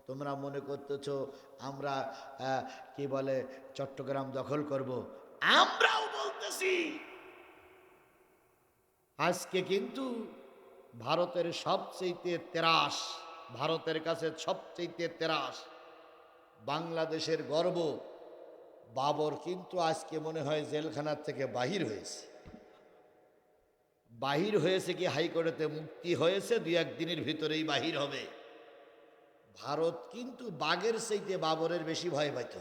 তোমরা মনে করতেছ আমরা কি বলে চট্টগ্রাম দখল করব। আমরাও বলতেছি আজকে কিন্তু ভারতের সবচেয়ে তেরাস, ভারতের কাছে সবচেয়ে তেরাস, বাংলাদেশের গর্ব বাবর কিন্তু আজকে মনে হয় জেলখানার থেকে বাহির হয়েছে। বাহির হয়েছে কি হাইকোর্টেতে মুক্তি হয়েছে, দুই একদিনের ভিতরেই বাহির হবে। ভারত কিন্তু বাঘের চাইতে বাবরের বেশি ভয় পাইত,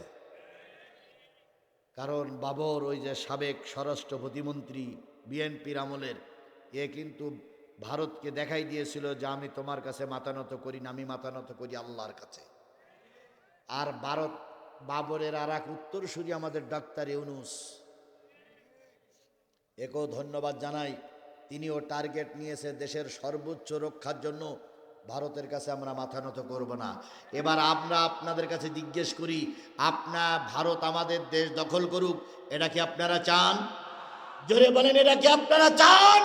কারণ বাবর ওই যে সাবেক স্বরাষ্ট্র প্রতিমন্ত্রী বিএনপির আমলের, এ কিন্তু ভারতকে দেখাই দিয়েছিল যে আমি তোমার কাছে মাথা নত করি না, আমি মাথা নত করি আল্লাহর কাছে। আর ভারত বাবরের আর এক উত্তরসূরি আমাদের ডাক্তার ইউনূস, একেও ধন্যবাদ জানাই। তিনিও টার্গেট নিয়েছে দেশের সর্বোচ্চ রক্ষার জন্য, ভারতের কাছে আমরা মাথা নত করব না। এবার আমরা আপনাদের কাছে জিজ্ঞেস করি, ভারত আমাদের দেশ দখল করুক, এটা কি আপনারা চান? জোরে বলেন, এটা কি আপনারা চান?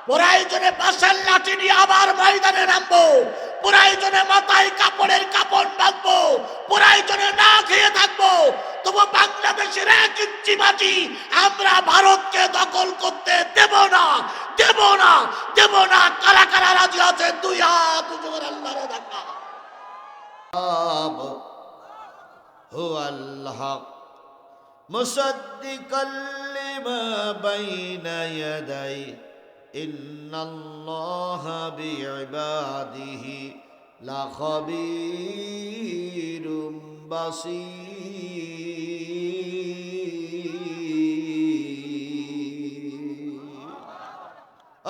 প্রয়োজনে পাশের লাঠি নিয়ে আবার ময়দানে নামবো, প্রয়োজনে মাথায় কাপড়ের কাপড় বাঁধবো, প্রয়োজনে না খেয়ে থাকবো, তবু বাংলাদেশের 1 ইঞ্চি মাটি আমরা ভারতকে দখল করতে দেব না, দেব না, দেব না। কারা কারা রাজি আছে? 2 হাত উঁচু করে আল্লাহরে দেখা। হুয়াল হক মুসাদ্দিকাল লিমা বাইনা ইয়াদাই ইন্নাল্লাহা বিইবাদিহি লাখাবীরুম বাসীর।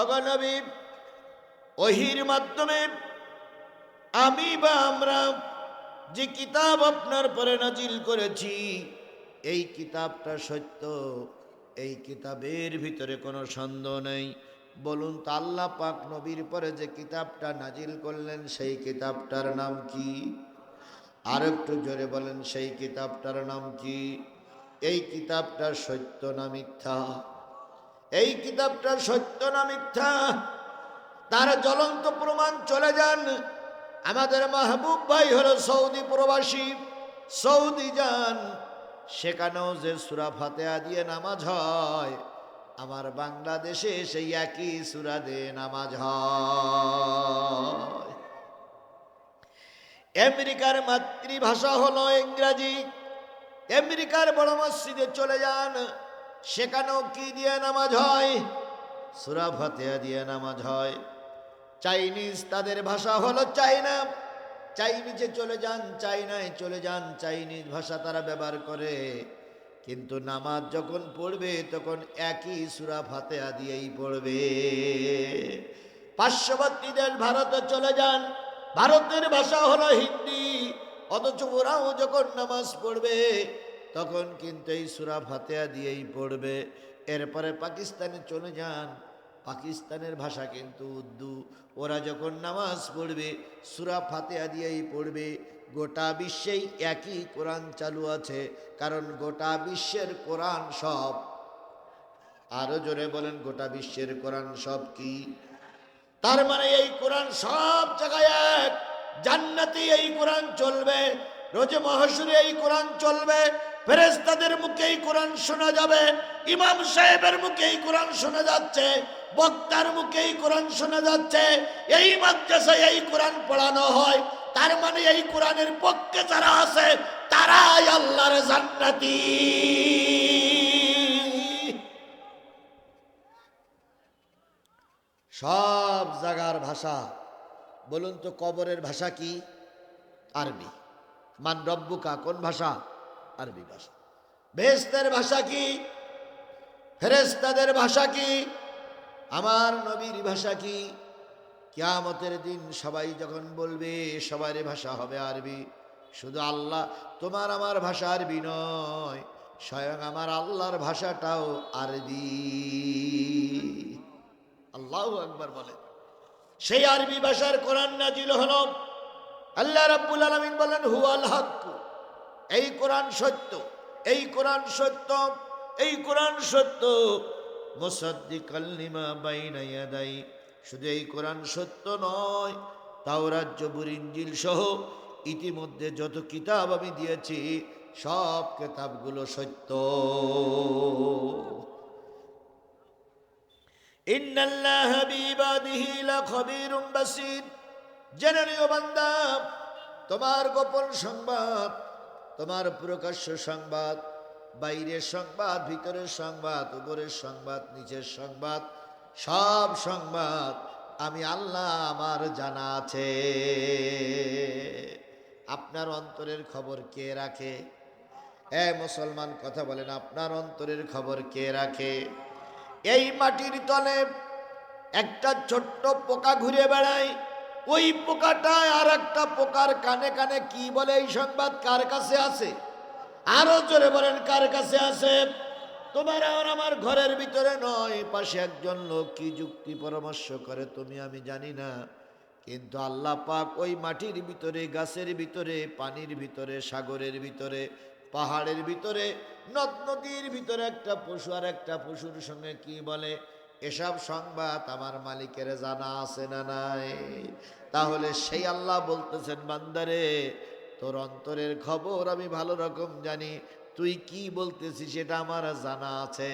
ওগো নবী, ওহীর মাধ্যমে আমি বা আমরা যে কিতাব আপনার পরে নাজিল করেছি, এই কিতাবটা সত্য, এই কিতাবের ভিতরে কোনো সন্দেহ নেই। বলুন তো, আল্লাহ পাক নবীর পরে যে কিতাবটা নাজিল করলেন সেই কিতাবটার নাম কি? আর একটু জোরে বলেন, সেই কিতাবটার নাম কি? এই কিতাবটা সত্য না মিথ্যা? এই কিতাবটা সত্য না মিথ্যা? তার জ্বলন্ত প্রমাণ চলে যান, আমাদের মাহবুব ভাই হলো সৌদি প্রবাসী, সৌদি যান, সেখানেও যে সূরা ফাতিহা দিয়ে নামাজ হয়, আমার বাংলাদেশে সেই একই সূরা দিয়ে নামাজ হয়। আমেরিকার মাতৃভাষা হলো ইংরেজি, আমেরিকার বড় মসজিদে চলে যান, সেখানেও কি দিয়ে নামাজ হয়? সূরা ফাতিহা দিয়ে নামাজ হয়। চাইনিজ, তাদের ভাষা হলো চাইনা, চাইনিজে চলে যান, চাইনায় চলে যান, চাইনিজ ভাষা তারা ব্যবহার করে, কিন্তু নামাজ যখন পড়বে তখন একই সূরা ফাতিহা দিয়েই পড়বে। পার্শ্ববর্তী দেশ ভারতে চলে যান, ভারতের ভাষা হলো হিন্দি, অথচ ওরাও যখন নামাজ পড়বে তখন কিন্তু এই সূরা ফাতিহা দিয়েই পড়বে। এরপরে পাকিস্তানে চলে যান, পাকিস্তানের ভাষা কিন্তু উর্দু, ওরা যখন নামাজ পড়বে সূরা ফাতিহা দিয়েই পড়বে। গোটা বিশ্বেই একই কোরআন চালু আছে, কারণ গোটা বিশ্বের কোরআন সব, আরো জোরে বলেন, গোটা বিশ্বের কোরআন সব কি? তার মানে এই কোরআন সব জায়গায় এক। জান্নাতে এই কোরআন চলবে, রোজে মাহশুরে এই কোরআন চলবে, ফেরেশতাদের মুখে এই কোরআন শোনা যাবে, ইমাম সাহেবের মুখে এই কোরআন শোনা যাচ্ছে, বক্তার মুখে এই কোরআন শোনা যাচ্ছে, এই মাদ্রাসায় এই কোরআন পড়ানো হয়। তার মানে এই কোরআনের পক্ষে যারা আছে তারাই আল্লাহর জান্নাতি। সব জায়গার ভাষা। বলুন তো, কবরের ভাষা কি? আরবি। মান রব্বুকা কোন ভাষা? আরবি ভাষা। বেহেশতের ভাষা কি? ফেরেশতাদের ভাষা কি? আমার নবীর ভাষা কি? কিয়ামতের দিন সবাই যখন বলবে, সবার ভাষা হবে আরবি। শুধু আল্লাহ, তোমার আমার ভাষা আরবি নয়, স্বয়ং আমার আল্লাহর ভাষাটাও আরবি। আল্লাহু আকবার বলে। সেই আরবি ভাষার কোরআন নাজিল হলো। আল্লাহ রাব্বুল আলামিন বলেন, হুয়াল হক, এই কোরআন সত্য, এই কোরআন সত্য, এই কোরআন সত্য। মুসাদ্দিকাল লিমা বাইনা ইয়াদাই, শুধু এই কোরআন সত্য নয়, তাওরাত, জবুর, ইনজিল সহ ইতিমধ্যে যত কিতাব আমি দিয়েছি সব কিতাবগুলো সত্য। ইন্নাল্লাহা বিইবাদিহি লাখবীরুম বাসীর। জেনে নিও বান্দা, তোমার গোপন সংবাদ, তোমার প্রকাশ্য সংবাদ, বাইরের সংবাদ, ভিতরের সংবাদ, উপরের সংবাদ, নিচের সংবাদ, সব সংবাদ আমি আল্লাহ আমার জানা আছে। আপনার অন্তরের খবর কে রাখে? মুসলমান কথা বলেন, আপনার অন্তরের খবর কে রাখে? এই মাটির তলে একটা ছোট্ট পোকা ঘুরে বেড়ায়, ওই পোকাটা আর একটা পোকার কানে কানে কি বলে এই সংবাদ কার কাছে আছে? আরো জোরে বলেন, কার কাছে আছে? তোমার আর আমার ঘরের ভিতরে নয়, পাশে একজন লোক কি যুক্তি পরামর্শ করে তুমি আমি জানি না, কিন্তু আল্লাহ পাক ওই মাটির ভিতরে, গাছের ভিতরে, পানির ভিতরে, সাগরের ভিতরে, পাহাড়ের ভিতরে, নদ নদীর ভিতরে একটা পশু আর একটা পশুর সঙ্গে কি বলে, এসব সংবাদ আমার মালিকের জানা আছে না নাই? তাহলে সেই আল্লাহ বলতেছেন, বান্দারে তোর অন্তরের খবর আমি ভালো রকম জানি, তুই কি বলতেছিস সেটা আমার জানা আছে।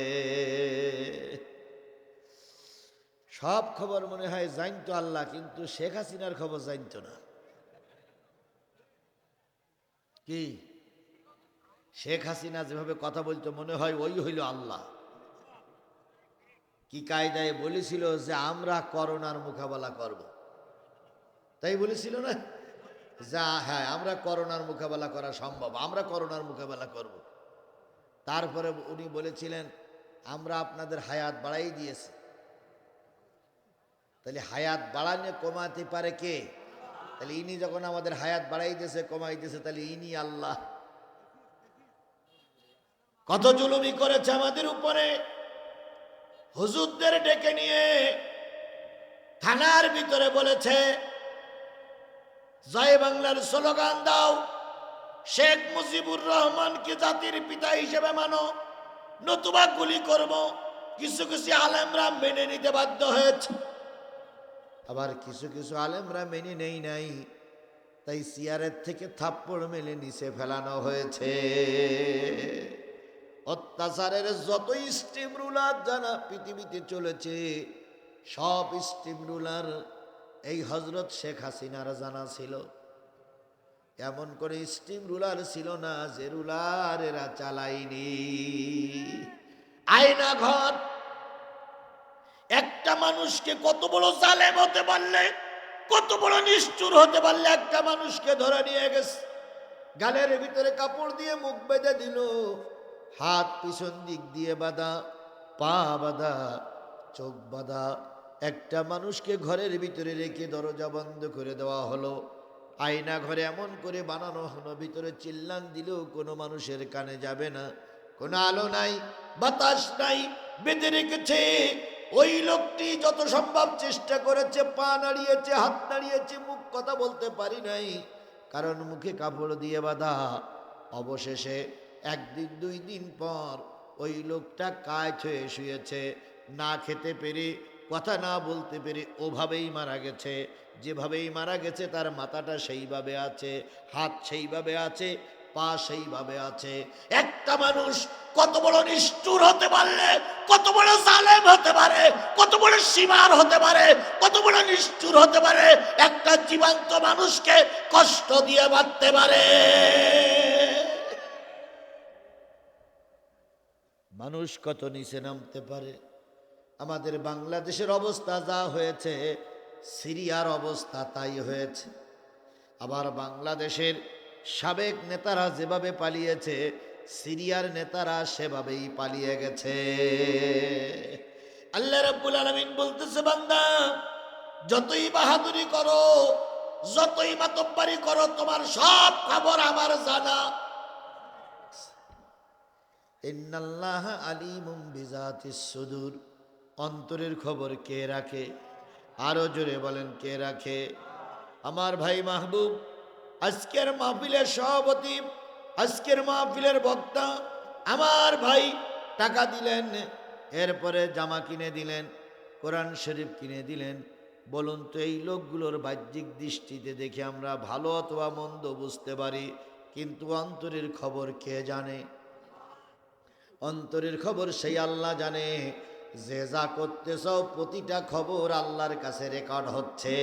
সব খবর মনে হয় জানতো আল্লাহ, কিন্তু শেখ হাসিনার খবর জানতো না। কি শেখ হাসিনা যেভাবে কথা বলতো মনে হয় ওই হইল আল্লাহ। কি কায়দায় বলেছিল যে আমরা করোনার মোকাবেলা করব, তাই বলেছিল না? যা হ্যাঁ, আমরা করোনার মোকাবেলা করা সম্ভব, আমরা করোনার মোকাবেলা করব। তারপরে উনি বলেছিলেন আমরা আপনাদের হায়াত বাড়াই দিয়েছি। তাহলে হায়াত বাড়ানো কমাতে পারে কে? তাহলে ইনি যখন আমাদের হায়াত বাড়াই দিয়েছে, কমাই দিয়েছে, তাহলে ইনি আল্লাহ। কত জুলুমি করেছে আমাদের উপরে। হুজুরদের ডেকে নিয়ে থানার ভিতরে বলেছে জয় বাংলার স্লোগান দাও, শেখ মুজিবুর রহমানকে জাতির পিতা হিসেবে মানো, নতুবা গুলি করব। কিছু কিছু আলেমরা মেনে নিতে বাধ্য হয়েছে, আবার কিছু কিছু আলেমরা মেনে নেই নাই, তাই চেয়ারের থেকে থাপ্পড় মেলে নিচে ফেলানো হয়েছে। অত্যাচারের যত স্টিম রুলার জানা পৃথিবীতে চলেছে, সব স্টিম রুলার এই হজরত শেখ হাসিনার জানা ছিল। এমন করে স্টিম রুলার ছিল না যে রুলার এরা চালায়নি। আয়না ঘর একটা মানুষকে কত বড় জালেম হতে পারলে, কত বড় নিষ্ঠুর হতে পারলে একটা মানুষকে ধরে নিয়ে গেছে, গালের ভিতরে কাপড় দিয়ে মুখ বেঁধে দিল, হাত পিছন দিক দিয়ে বাঁধা, পা বাঁধা, চোখ বাঁধা, একটা মানুষকে ঘরের ভিতরে রেখে দরজা বন্ধ করে দেওয়া হলো। আয়না ঘরে এমন করে বানানো হলো, ভিতরে চিল্লান দিলেও কোনো মানুষের কানে যাবে না, কোনো আলো নাই, বাতাস নাই, বেঁধে রেখেছে। ওই লোকটি যত সম্ভব চেষ্টা করেছে, পা নাড়িয়েছে, হাত নাড়িয়েছে, মুখ কথা বলতে পারি নাই, কারণ মুখে কাপড় দিয়ে বাঁধা। অবশেষে একদিন দুই দিন পর ওই লোকটা কাজ হয়ে শুয়েছে, না খেতে পেরে, কথা না বলতে পেরে ওভাবেই মারা গেছে। যেভাবেই মারা গেছে তার মাথাটা সেইভাবে আছে, হাত সেইভাবে আছে, পা সেইভাবে আছে। একটা মানুষ কত বড় নিষ্ঠুর হতে পারলে, কত বড় জালেম হতে পারে, কত বড় সীমার হতে পারে, কত বড় নিষ্ঠুর হতে পারে, একটা জীবন্ত মানুষকে কষ্ট দিয়ে মারতে পারে। মানুষ কত নিচে নামতে পারে। আমাদের বাংলাদেশের অবস্থা যা হয়েছে, সিরিয়ার অবস্থা তাই হয়েছে। আবার বাংলাদেশের সাবেক নেতারা যেভাবে পালিয়েছে, সিরিয়ার নেতারা সেভাবেই পালিয়ে গেছে। আল্লাহ রাব্বুল আলামিন বলতেছে, বান্দা যতই বাহাদুরি করো, যতই মাতব্বরি করো, তোমার সব খবর আমার জানা। ইন্নাল্লাহা আলিমুম বিজাতিস সুদূর। অন্তরের খবর কে রাখে? আরো জোরে বলেন, কে রাখে? আমার ভাই মাহবুব, আজকের মাহফিলের সভাপতি, আজকের মাহফিলের বক্তা, আমার ভাই টাকা দিলেন, এরপরে জামা কিনে দিলেন, কোরআন শরীফ কিনে দিলেন, বলুন তো এই লোকগুলোর বাহ্যিক দৃষ্টিতে দেখে আমরা ভালো অথবা মন্দ বুঝতে পারি, কিন্তু অন্তরের খবর কে জানে? অন্তরের খবর সেই আল্লাহ জানে। যে যা করতেছ প্রতিটা খবর আল্লাহর কাছে রেকর্ড হচ্ছে।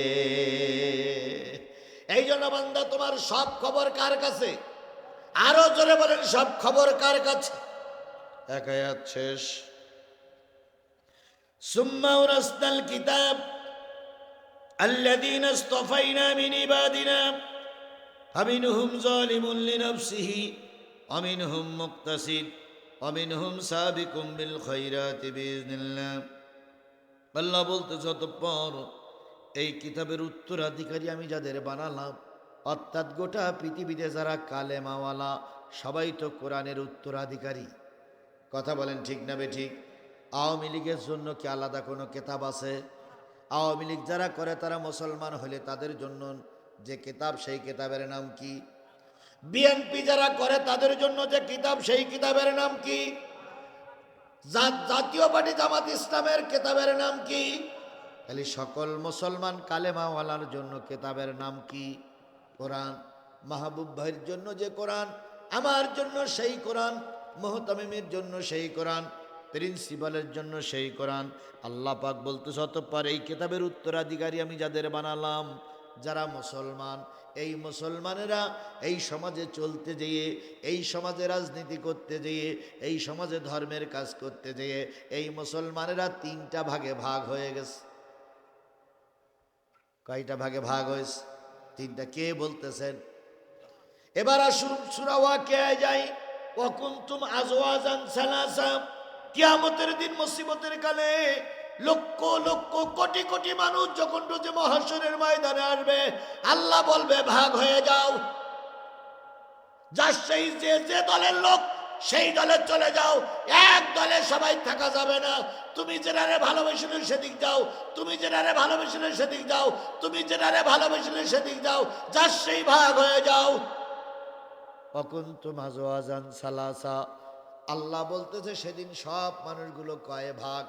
এই জন্য বান্দা, তোমার সব খবর কার কাছে? আরো জোরে বলেন, সব খবর কার কাছে? এক আয়াত শেষ। সুম্মা আওরাসনাল কিতাব আল্লাযীনা ইসতাফাইনা মিন ইবাদিনা ফামিনহুম যালিমুন লিনাফসিহি ওয়া মিনহুম মুকতাসিদ ওয়া মিনহুম সাবিকুম বিল খায়রাতি বিইজনিল্লাহ। আল্লাহ বলতেছে, অতঃপর এই কিতাবের উত্তরাধিকারী আমি যাদের বানালাম, অর্থাৎ গোটা পৃথিবীতে যারা কালেমাওয়ালা সবাই তো কোরআনের উত্তরাধিকারী। কথা বলেন ঠিক না বেঠিক? আওয়ামী লীগের জন্য কি আলাদা কোনো কিতাব আছে? আওয়ামী লীগ যারা করে তারা মুসলমান হলে তাদের জন্য যে কিতাব, সেই কিতাবের নাম কি? বিএনপি যারা করে তাদের জন্য যে কিতাব, সেই কিতাবের নাম কি? জাতীয় পার্টি জামাত ইসলামের কিতাবের নাম কি? তাহলে সকল মুসলমান কালেমাওয়ালার জন্য কিতাবের নাম কি? কোরআন। মাহবুব ভাইয়ের জন্য যে কোরআন, আমার জন্য সেই কোরআন, মুহতামিমের জন্য সেই কোরআন, প্রিন্সিপালের জন্য সেই কোরআন। আল্লাহ পাক বলতেছে, অতঃপর এই কিতাবের উত্তরাধিকারী আমি যাদের বানালাম, যারা মুসলমান, এই মুসলমানেরা এই সমাজে চলতে যেয়ে, এই সমাজে রাজনীতি করতে যেয়ে, এই সমাজে ধর্মের কাজ করতে যেয়ে এই মুসলমানেরা তিনটা ভাগে ভাগ হয়ে গেছে। কয়টা ভাগে ভাগ হয়েছে? তিনটা। কে বলতেছেন? এবার আসুন সূরা ওয়াকিয়ায় যাই। ওয়া কুনতুম আজওয়াজান সালাসা। কিয়ামতের দিন, মুসিবতের কালে লক্ষ লক্ষ কোটি কোটি মানুষ যখন রোজে মহাশরের ময়দানে আসবে, আল্লাহ বলবে ভাগ হয়ে যাও। যার সেই যে দলের লোক সেই দলে চলে যাও। এক দলে সবাই থাকা যাবে না। তুমি যেটারে ভালোবেসেছিলে সেদিক যাও, তুমি যেটারে ভালোবেসেছিলে সেদিক যাও, তুমি যেটারে ভালোবেসেছিলে সেদিক যাও। যার সেই ভাগ হয়ে যাও। অকুন্তুম আজওয়াজান সালাসা। আল্লাহ বলতেছে সেদিন সব মানুষগুলো কয় ভাগ?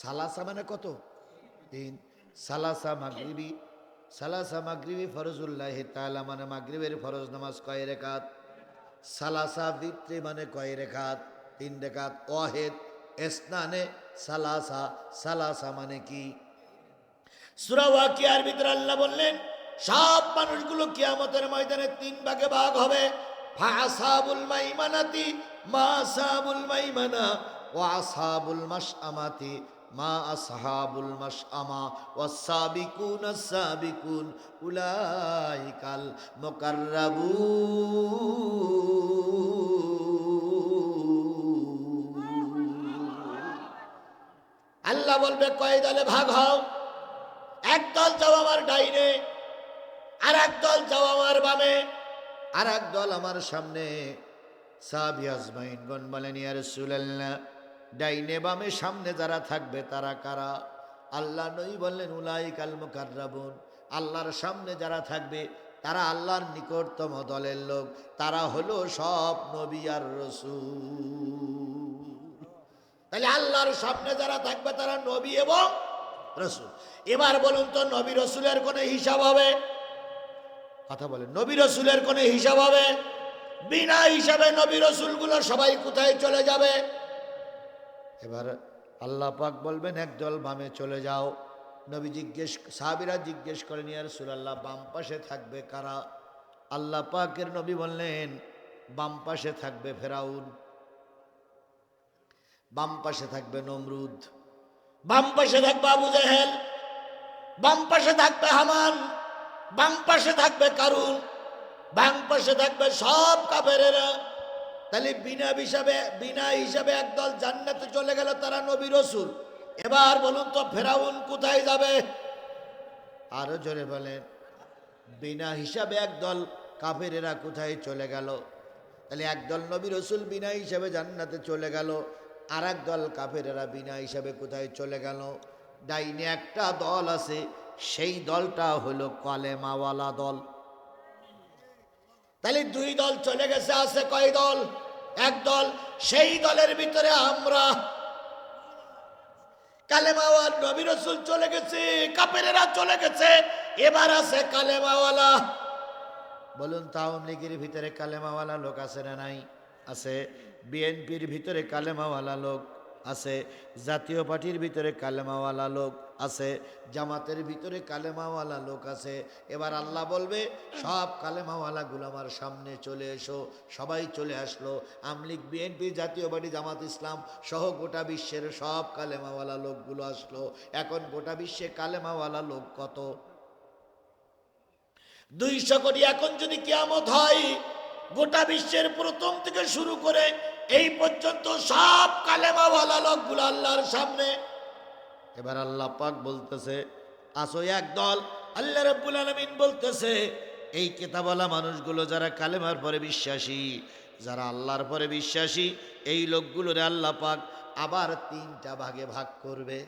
সালাসা মানে কত? তিন। সালাসা মাগরিবি। সালাসা মাগরিবি ফরজুল্লাহ তাআলা, মানে মাগরিবের ফরজ নামাজ কয় রাকাত? সালাসা বিত্রি মানে কয় রাকাত? 3 রাকাত। ওয়াহিদ ইসনানে সালাসা। সালাসা মানে কি? সূরা ওয়াকিয়ার ভিতরে আল্লাহ বললেন সব মানুষগুলো কিয়ামতের ময়দানে 3 ভাগে ভাগ হবে। ফাআসাবুল মাইমানাতি মা আসাবুল মাইমানা ওয়া আসহাবুল মাশআমাতি মা আসহাবুল মাশআমা ওয়াস-সাবিকুনাস সাবিকুন উলাইকাল মুকাররাবুন। আল্লাহ বলবে কয় দলে ভাগ হও? এক দল যাও আমার ডাইনে, আর এক দল যাও আমার বামে, আর এক দল আমার সামনে। সাহাবী আজমাইনগণ বলেন, ইয়া রাসূলুল্লাহ, ডাইনে বামে সামনে যারা থাকবে তারা কারা? আল্লাহ নবী বললেন, উলাইকাল মুকাররাবুন। আল্লাহর সামনে যারা থাকবে তারা আল্লাহর নিকটতম দলের লোক, তারা হলো সব নবী আর রাসূল। তাহলে আল্লাহর সামনে যারা থাকবে তারা নবী এবং রাসূল। এবার বলুন তো, নবী রাসূলের কোনো হিসাব হবে? কথা বলেন, নবী রাসূলের কোনো হিসাব হবে? বিনা হিসাবে নবী রাসূলগুলো সবাই কোথায় চলে যাবে? এবার আল্লাহ পাক বলবেন একদল বামে চলে যাও। নবী সাহাবীরা জিজ্ঞেস করেন, ইয়া রাসূলুল্লাহ, বাম পাশে থাকবে কারা? আল্লাহ পাকের নবী বললেন, বাম পাশে থাকবে ফেরাউন, বাম পাশে থাকবে নমরুদ, বাম পাশে থাকবে আবু জেহেল, বাম পাশে থাকবে হামান, বাম পাশে থাকবে কারুন, বাম পাশে থাকবে সব কাফেরেরা। তাহলে বিনা হিসাবে একদল জান্নাতে চলে গেল, তারা নবী রাসূল। এবার বলুন তো, ফেরাউন কোথায় যাবে? আরো জোরে বলেন। বিনা হিসাবে একদল কাফেরেরা কোথায় চলে গেল? তাহলে একদল নবী রাসূল বিনা হিসাবে জান্নাতে চলে গেল, আর একদল কাফেরেরা বিনা হিসাবে কোথায় চলে গেল? ডাইনে একটা দল আছে, সেই দলটা হলো কালেমাওয়ালা দল। তাহলে 2 দল চলে গেছে, আছে কয় দল? এক দল। সেই দলের ভিতরে আমরা। কালেমাওয়ালা নবী রাসূল চলে গেছে, কাফেরেরা চলে গেছে, এবার আছে কালেমাওয়ালা। বলুন তো আওয়ামী লীগের ভিতরে কালেমাওয়ালা লোক আছে না নাই? আছে। বিএনপির ভিতরে কালেমাওয়ালা লোক আছে, জাতীয় পার্টির ভিতরে কালেমাওয়ালা লোক আছে, জামাতের ভিতরে কালেমাওয়ালা লোক আছে। এবার আল্লাহ বলবে সব কালেমাওয়ালাগুলো আমার সামনে চলে এসো। সবাই চলে আসলো, আওয়ামী লীগ, বিএনপি, জাতীয় পার্টি, জামাত ইসলাম সহ গোটা বিশ্বের সব কালেমাওয়ালা লোকগুলো আসলো। এখন গোটা বিশ্বে কালেমাওয়ালা লোক কত? 200 কোটি। এখন যদি কিয়ামত হয়, গোটা বিশ্বের প্রথম থেকে শুরু করে এই পর্যন্ত সব কালেমাওয়ালা লোকগুলো আল্লাহর সামনে। এবার আল্লাহ পাক বলতেছে আসো এক দল। আল্লাহ রাব্বুল আলামিন বলতেছে এই কিতাবওয়ালা মানুষগুলো যারা কালেমার পরে বিশ্বাসী, যারা আল্লাহর পরে বিশ্বাসী, এই লোকগুলোরে আল্লাহ পাক আবার 3টা ভাগে ভাগ করবে।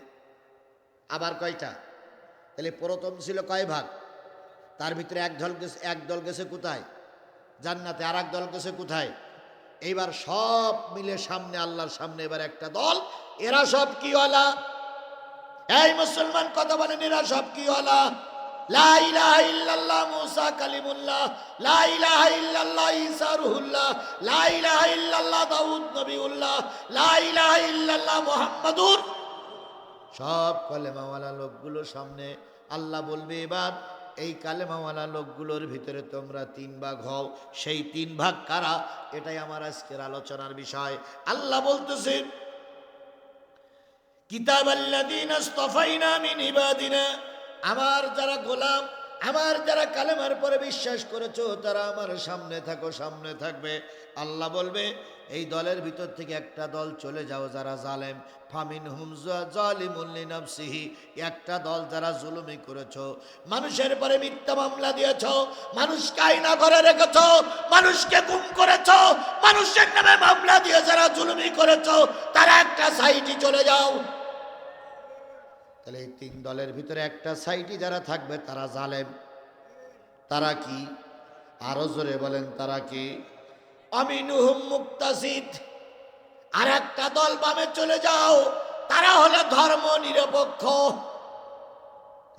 আবার কয়টা? তাহলে প্রথম ছিল কয় ভাগ? তার ভিতরে এক দল গেছে কোথায়? জান্নাতে। আর এক দল গেছে কোথায়? এইবার সব মিলে সামনে, আল্লাহর সামনে এবার একটা দল। এরা সব কি ওয়ালা? এই মুসলমান কথা বলেন, এরা সব কি ওয়ালা? লা ইলাহা ইল্লাল্লাহ মুসা কালিমুল্লাহ, লা ইলাহা ইল্লাল্লাহ ঈসা রূহুল্লাহ, লা ইলাহা ইল্লাল্লাহ দাউদ নবিউল্লাহ, লা ইলাহা ইল্লাল্লাহ মুহাম্মাদুর। সব কালেমাওয়ালা লোকগুলো সামনে। আল্লাহ বলবে এবার এই কালেমাওয়ালা লোকগুলোর ভিতরে তোমরা 3 ভাগ হও। সেই 3 ভাগ কারা? এটাই আমার আজকের আলোচনার বিষয়। আল্লাহ বলতেছেন কিতাবাল্লাযীনা ইসতাফাইনা মিন ইবাদিনা, আমার যারা গোলাম, আমার যারা কালেমার পরে বিশ্বাস করেছো, তারা আমার সামনে থাকো, সামনে থাকবে। আল্লাহ বলবে এই দলের ভিতর থেকে একটা দল চলে যাও যারা জালেম। ফামিনহুম যালিমুন লিনাফসিহি, একটা দল যারা জুলুমি করেছো, মানুষের পরে মিথ্যা মামলা দিয়েছো, মানুষকে আয়না করে রেখেছো, মানুষকে গুম করেছো, মানুষের নামে মামলা দিয়ে যারা জুলুমি করেছো, তারা একটা সাইডে চলে যাও। তাহলে এই 3 দলের ভিতরে একটা সাইডে যারা থাকবে তারা জালেম। তারা কি? আরো জোরে বলেন, তারা কি? আমিনুহুম মুক্তাসিদ। আর একটা দল বামে চলে যাও, তারা হলো ধর্ম নিরপেক্ষ।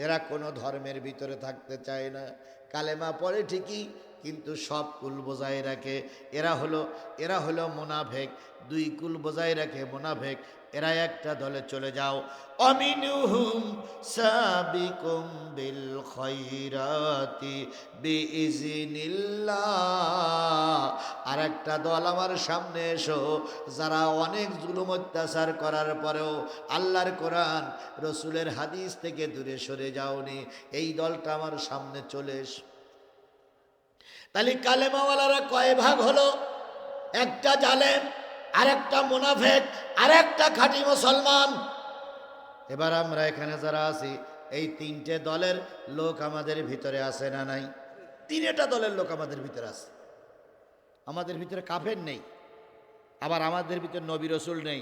এরা কোনো ধর্মের ভিতরে থাকতে চায় না, কালেমা পড়ে ঠিকই কিন্তু সব কুল বজায় রাখে। এরা হলো মুনাফিক, 2 কুল বজায় রাখে মুনাফিক। এরা একটা দলে চলে যাও। আমিনুহুম সাবিকুম বিল খায়রাতি বিইজনিল্লাহ। আর একটা দল আমার সামনে এসো, যারা অনেক জুলুম অত্যাচার করার পরেও আল্লাহর কোরআন রসুলের হাদিস থেকে দূরে সরে যাওনি, এই দলটা আমার সামনে চলে এসো। তাহলে কালেমাওয়ালারা কয় ভাগ হলো? একটা জালেম, আর একটা মুনাফিক, আর একটা খাঁটি মুসলমান। এবার আমরা এখানে যারা আছি, এই 3টে দলের লোক আমাদের ভিতরে আছে না নাই? 3টা দলের লোক আমাদের ভিতরে আছে। আমাদের ভিতরে কাফের নেই, আবার আমাদের ভিতরে নবী রসুল নেই,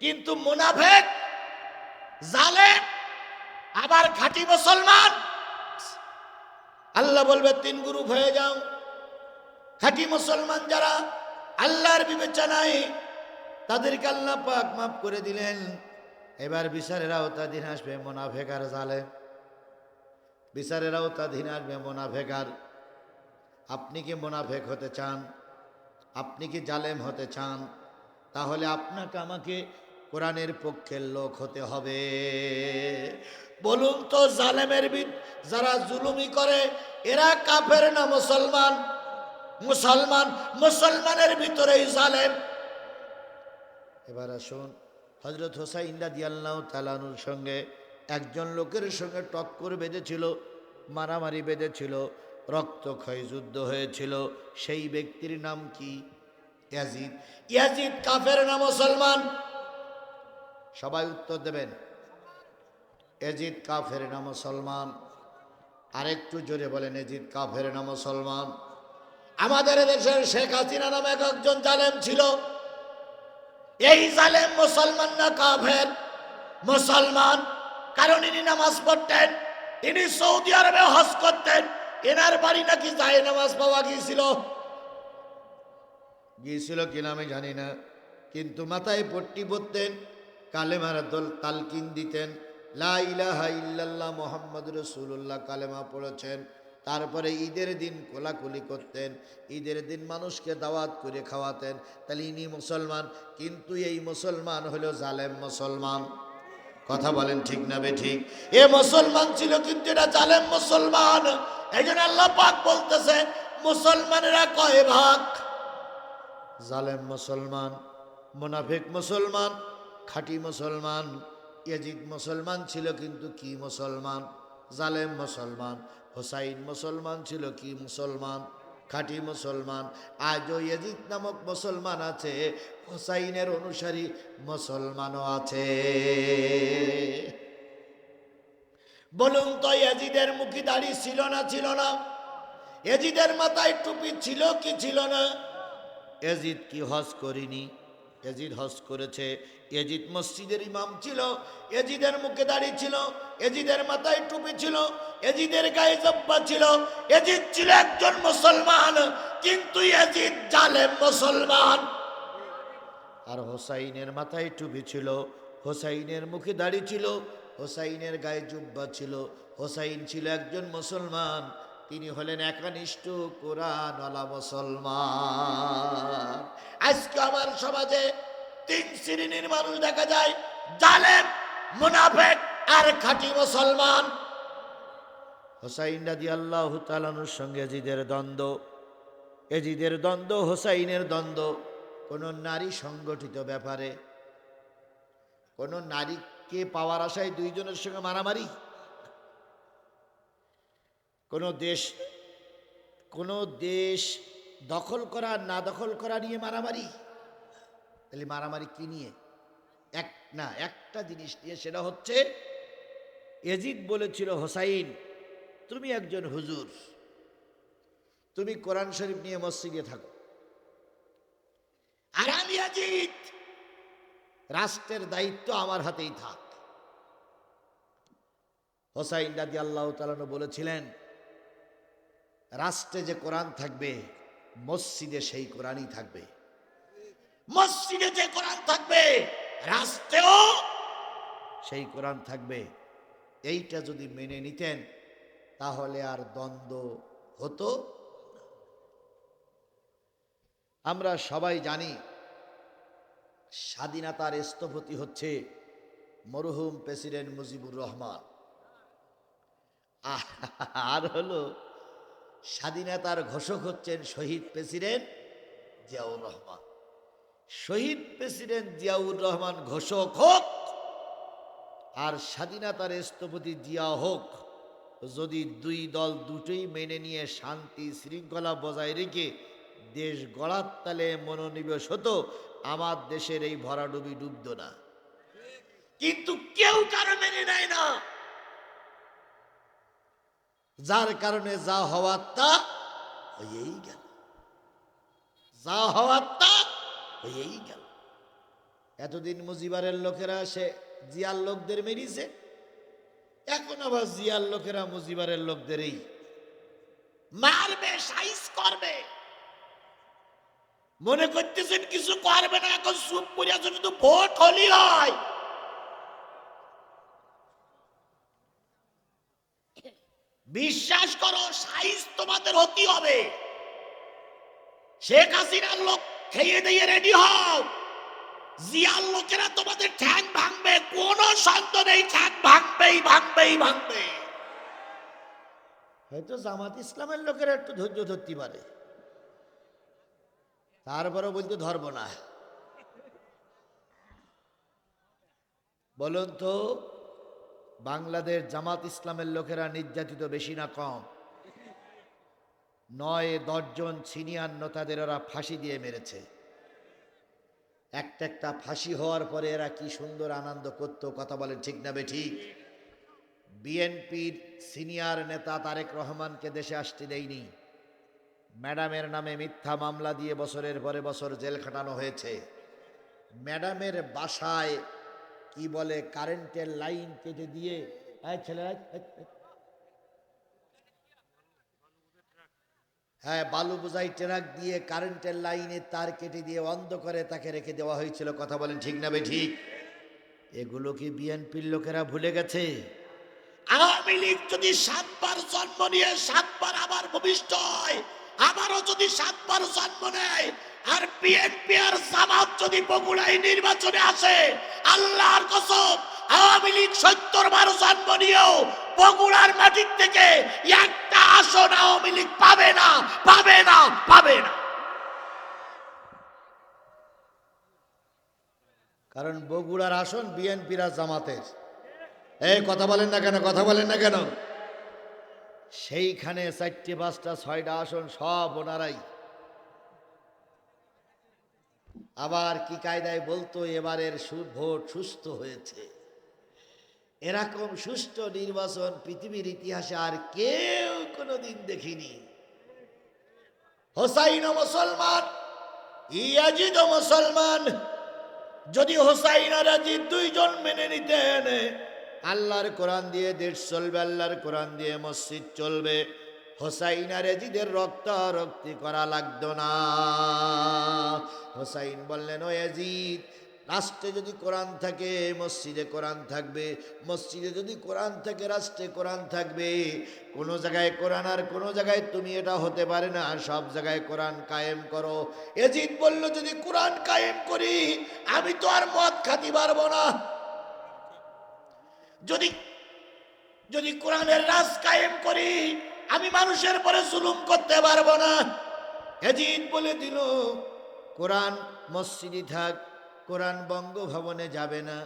কিন্তু মুনাফিক, জালেম, আবার খাঁটি মুসলমান। আল্লাহ বলবে 3 গ্রুপ হয়ে যাও। খাঁটি মুসলমান যারা আল্লাহর বিবেচনায়, তাদেরকে আল্লাহ পাক মাফ করে দিলেন। এবার বিচারের আওতাধীন আসবে মুনাফিক আর জালেম। বিচারের আওতাধীন আসবে মুনাফিক আর। আপনি কি মুনাফিক হতে চান? আপনি কি জালেম হতে চান? তাহলে আপনাকে আমাকে কোরআনের পক্ষের লোক হতে হবে। বলুন তো, জালেমের যারা জুলুমি করে এরা কাফের না মুসলমান? মুসলমানের ভিতরেই জালেম। এবার আসুন, হযরত হুসাইন রাদিয়াল্লাহু তাআলা আনহুর সঙ্গে একজন লোকের সঙ্গে টক্কর বেঁধেছিল, মারামারি বেঁধেছিল, রক্তক্ষয়ী যুদ্ধ হয়েছিল। সেই ব্যক্তির নাম কি? ইয়াজিদ। ইয়াজিদ কাফের না মুসলমান? সবাই উত্তর দেবেন। ইয়াজিদ কাফের না মুসলমান? আরেকটু জোরে বলেন, ইয়াজিদ কাফের না মুসলমান? আমাদের দেশের শেখ হাসিনা নামে একজন জালেম ছিল। এই জালেম মুসলমান না কাফের? মুসলমান। কারণ ইনি নামাজ পড়তেন, ইনি সৌদি আরবে হজ করতেন, এনার বাড়ি নাকি যায় নামাজ পাওয়া গিয়েছিল কিনা আমি জানি না, কিন্তু মাথায় পট্টি পরতেন, কালেমার তালকিন দিতেন, লা ইলাহা ইল্লাল্লাহ মুহাম্মাদুর রাসূলুল্লাহ কালেমা পড়েছেন। তারপরে ঈদের দিন কোলাকুলি করতেন, ঈদের দিন মানুষকে দাওয়াত করে খাওয়াতেন। তাহলে ইনি মুসলমান, কিন্তু এই মুসলমান হলো জালেম মুসলমান। কথা বলেন ঠিক না বেঠিক? এ মুসলমান ছিল কিন্তু এটা জালেম মুসলমান। এই জন্য আল্লাহ পাক বলতেছে মুসলমানেরা কয় ভাগ? জালেম মুসলমান, মুনাফিক মুসলমান, খাঁটি মুসলমান। ইয়াজিদ মুসলমান ছিল কিন্তু কি মুসলমান? জালেম মুসলমান। হুসাইন মুসলমান ছিল কি মুসলমান? খাঁটি মুসলমান। আজও ইয়াজিদ নামক মুসলমান আছে, হুসাইনের অনুসারী মুসলমানও আছে। বলুন তো, ইয়াজিদের মুখে দাড়ি ছিল না ছিল না? ইয়াজিদের মাথায় টুপি ছিল কি ছিল না? ইয়াজিদ কি হজ করিনি? ইয়াজিদ হজ করেছে। ইয়াজিদ মসজিদের ইমাম ছিল, ইয়াজিদের মুখে দাড়ি ছিল, ইয়াজিদের মাথায় টুপি ছিল, ইয়াজিদের গায়ে জব্বা ছিল। ইয়াজিদ ছিল একজন মুসলমান, কিন্তু ইয়াজিদ জালেম মুসলমান। আর হোসাইনের মাথায় টুপি ছিল, হোসাইনের মুখে দাড়ি ছিল, হোসাইনের গায়ে জুব্বা ছিল। হোসাইন ছিল একজন মুসলমান, তিনি হলেন একনিষ্ঠ কোরআনওয়ালা মুসলমান। আজকে আমার সমাজে তিন শ্রেণীর মানুষ দেখা যায়, জালেম, মুনাফিক আর খাঁটি মুসলমান। হোসাইন রাদিয়াল্লাহু তাআলা আনহুর সঙ্গে ইয়াজিদের দ্বন্দ্ব, ইয়াজিদের দ্বন্দ্ব, হোসাইনের দ্বন্দ্ব। কোন নারী সংগঠিত ব্যাপারে, কোন নারীকে পাওয়ার আশায় দুইজনের সঙ্গে মারামারি, কোন দেশ দখল করা না দখল করা নিয়ে মারামারি। তাহলে মারামারি কি নিয়ে? একটা জিনিস নিয়ে, সেটা হচ্ছে ইয়াজিদ বলেছিল, হোসাইন তুমি একজন হুজুর, তুমি কোরআন শরীফ নিয়ে মসজিদে থাকো, আর আমি ইয়াজিদ, রাষ্ট্রের দায়িত্ব আমার হাতেই থাক। হোসাইন রাদিয়াল্লাহু তাআলা আনহু বলেছিলেন, রাষ্ট্রে যে কোরআন থাকবে, মসজিদে সেই কোরআনই থাকবে। মসজিদে যে কোরআন থাকবে, রাষ্ট্রেও সেই কোরআন থাকবে। এইটা যদি মেনে নিতেন, তাহলে আর দ্বন্দ্ব হতো। আমরা সবাই জানি স্বাধীনতার স্থপতি হচ্ছে মরহুম প্রেসিডেন্ট মুজিবুর রহমান। আর হলো স্বাধীনতার ঘোষক হচ্ছেন শহীদ প্রেসিডেন্ট জিয়াউর রহমান। শহীদ প্রেসিডেন্ট জিয়াউর রহমান ঘোষক হোক আর স্বাধীনতার স্থপতি জিয়া হোক, যদি দুই দল দুটোই মেনে নিয়ে শান্তি শৃঙ্খলা বজায় রেখে দেশ গড়ার তালে মনোনিবেশ হতো, আমার দেশের এই ভরাডুবি ডুবত না। কিন্তু কেউ কারো মেনে নেয় না, যার কারণে যা হওয়ার তা হয়েই গেল, যা হওয়ার তা হয়েই গেল। এতদিন মুজিবারের লোকেরা সে জিয়ার লোকদের মেরিছে, এখন আবার জিয়ার লোকেরা মুজিবারের লোকদেরই মারবে, সাইজ করবে। মনে করতেছেন কিছু করবে না, এখন চুপ করে আছে, শুধু ভোট হলি হয়। বিশ্বাস করো, সাইজ তোমাদের হতে হবে। শেখ হাসিনার লোক খেয়ে দিয়ে রেডি হও, জিয়ার লোকেরা তোমাদের ঠ্যাং ভাঙবে, কোন সন্দেহ নেই, ঠ্যাং ভাঙবেই ভাঙবেই ভাঙবে। হয়তো জামাত ইসলামের লোকেরা একটু ধৈর্য ধরতে পারে, তারপরে বলতে ধরব না। বলুন তো, বাংলাদেশ জামাত ইসলামের লোকেরা নির্যাতিত বেশি না কম? 9-10 জন সিনিয়র নেতাদের ওরা ফাঁসি দিয়ে মেরেছে। একটা ফাঁসি হওয়ার পরে এরা কি সুন্দর আনন্দ করত, কথা বলেন ঠিক না বেঠিক? বিএনপির সিনিয়র নেতা তারেক রহমানকে দেশে আসতে দেয়নি, ম্যাডামের নামে মিথ্যা মামলা দিয়ে বছরের পরে বছর জেল খাটানো হয়েছে। ম্যাডামের বাসায় কি বলে কারেন্টের লাইন কেটে দিয়ে, হ্যাঁ, বালু বোঝাই ট্রাক দিয়ে কারেন্টের লাইনে তার কেটে দিয়ে অন্ধ করে তাকে রেখে দেওয়া হয়েছিল। কথা বলেন ঠিক না বেঠিক? এগুলো কি বিএনপির লোকেরা ভুলে গেছে? আওয়ামী লীগ যদি 7 বার জন্ম নিয়ে 7 বার আবার ভূমিষ্ঠ হয়, আবারও যদি 7 বার জন্ম নেয়, আর বিএনপি আর জামাত যদি বগুড়ায় নির্বাচনে আসে, আল্লাহর কসম আওয়ামী লীগ 70 বার জন্ম নিয়েও বগুড়ার মাটির থেকে একটা আসন আওয়ামী লীগ পাবে না, পাবে না, পাবে না। কারণ বগুড়ার আসন বিএনপির আর জামাতের। এই কথা বলেন না কেন, কথা বলেন না কেন? সেইখানে 4টে 5টা 6টা আসন সব ওনারাই। আবার কি কায়দায় বলতো এবারের ভোট সুস্থ হয়েছে। এরকম সুষ্ঠু নির্বাচন পৃথিবীর ইতিহাসে আর কেউ কোনোদিন দেখিনি। হোসাইনও মুসলমান, ইয়াজিদও মুসলমান। যদি হোসাইন আর ইয়াজিদ দুইজন মেনে নিতেন, আল্লাহর কোরআন দিয়ে দেশ চলবে, আল্লাহর কোরআন দিয়ে মসজিদ চলবে, হোসাইন আর ইয়াজিদের রক্তারক্তি করা লাগতো না। হোসাইন বললেন, ও ইয়াজিদ, রাষ্ট্রে যদি কোরআন থাকে মসজিদে কোরআন থাকবে, মসজিদে যদি কোরআন থাকে রাষ্ট্রে কোরআন থাকবে। কোনো জায়গায় কোরআন আর কোনো জায়গায় তুমি এটা হতে পারে না, সব জায়গায় কোরআন কায়েম করো। ইয়াজিদ বলল, যদি কোরআন কায়েম করি আমি তো আর মদ খাতে পারবো না। যদি যদি কোরআনের রাজ কায়েম করি আমি মানুষের পরে জুলুম করতে পারবো না। ইয়াজিদ বলে দিল, কোরআন মসজিদে থাক, কোরআন বঙ্গভবনে যাবে না।